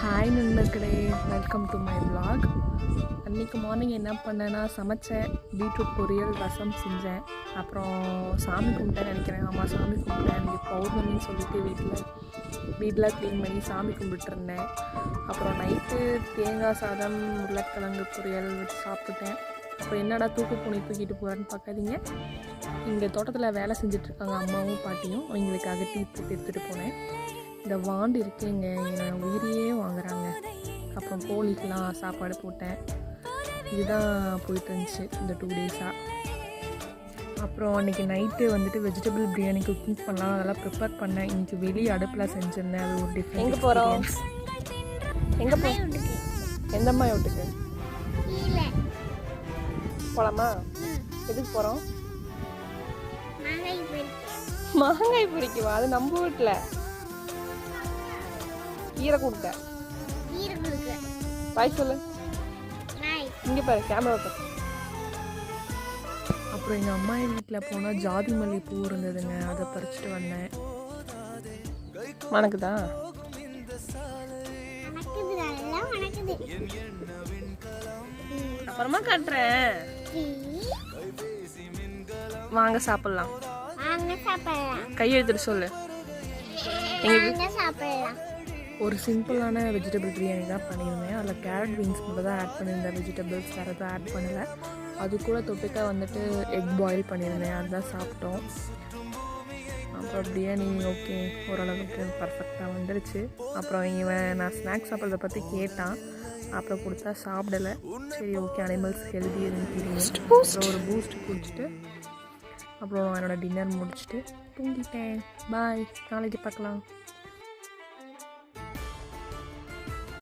Hi நண்பர்களே, welcome to my vlog. அன்றைக்கி morning என்ன பண்ணேன்னா சமைச்சேன். பீட்ரூட் பொரியல், ரசம் செஞ்சேன். அப்புறம் சாமி கும்பிட்டேன்னு நினைக்கிறேன். ஆமாம், சாமி கும்பிட்டேன். இன்றைக்கி பௌர்ணமின்னு சொல்லிட்டு வீட்டில் க்ளீன் பண்ணி சாமி கும்பிட்டுருந்தேன். அப்புறம் நைட்டு தேங்காய் சாதம், உருளைக்கிழங்கு பொரியல் வச்சு சாப்பிட்டுட்டேன். அப்புறம் என்னடா தூக்கிட்டு போகிறான்னு பார்க்காதீங்க. இங்கே தோட்டத்தில் வேலை செஞ்சிட்ருக்காங்க அம்மாவும் பாட்டியும். அவங்களுக்காக டீ போட்டு எடுத்துகிட்டு போனேன். இந்த வாண்டு இருக்கேங்க, என்னை உயிரையே வாங்குறாங்க. அப்புறம் கோழிக்கெலாம் சாப்பாடு போட்டேன். இதுதான் போயிட்டு இருந்துச்சு இந்த 2 டேஸாக. அப்புறம் அன்றைக்கி நைட்டு வந்துட்டு வெஜிடபிள் பிரியாணி குக்கிங் பண்ணலாம், அதெல்லாம் ப்ரிப்பேர் பண்ணேன். இன்றைக்கி வெளியே அடுப்பில் செஞ்சுருந்தேன். அது ஒரு டிஃப்ரெண்ட். எங்கே போகிறோம்? எங்கே போகிறோம்? எந்தம்மா வீட்டுக்கு போகலாமா? எதுக்கு போகிறோம்? மாங்காய் பிடிக்குவா? அது நம்ம வீட்டில் கீரை கொடுக்க பாய் சொல்லு. இங்கே பாரு, கேமரா பாரு. அப்புறம் எங்கள் அம்மா வீட்டில் போனால் ஜாதி மல்லி பூ இருந்ததுங்க, அதை பறிச்சுட்டு வந்தேன். வணக்குதா? அப்புறமா காட்டுறேன். வாங்க சாப்பிடலாம். கையை எடுத்துட்டு சொல்லு. ஒரு சிம்பிளான வெஜிடபிள் பிரியாணி தான் பண்ணியிருந்தேன். அதில் கேரட் பீன்ஸ் மட்டும் தான் ஆட் பண்ணியிருந்தேன். வெஜிடபிள்ஸ் வேறு எதுவும் ஆட் பண்ணலை. அது கூட தொட்டுக்க வந்துட்டு எக் பாயில் பண்ணியிருந்தேன். அதுதான் சாப்பிட்டோம். அப்புறம் பிரியாணி ஓகே, ஓரளவுக்கு பர்ஃபெக்டாக வந்துடுச்சு. அப்புறம் நான் ஸ்நாக்ஸ் சாப்பிட்றத பற்றி கேட்டான். அப்புறம் கொடுத்தா சாப்பிடலை. சரி ஓகே, அனிமல்ஸ் ஹெல்தி எதுன்னு தெரியும். அப்புறம் ஒரு பூஸ்ட் குடிச்சிட்டு அப்புறம் என்னோடய டின்னர் முடிச்சுட்டு தூங்கிட்டேன். பாய், நாளைக்கு பார்க்கலாம்.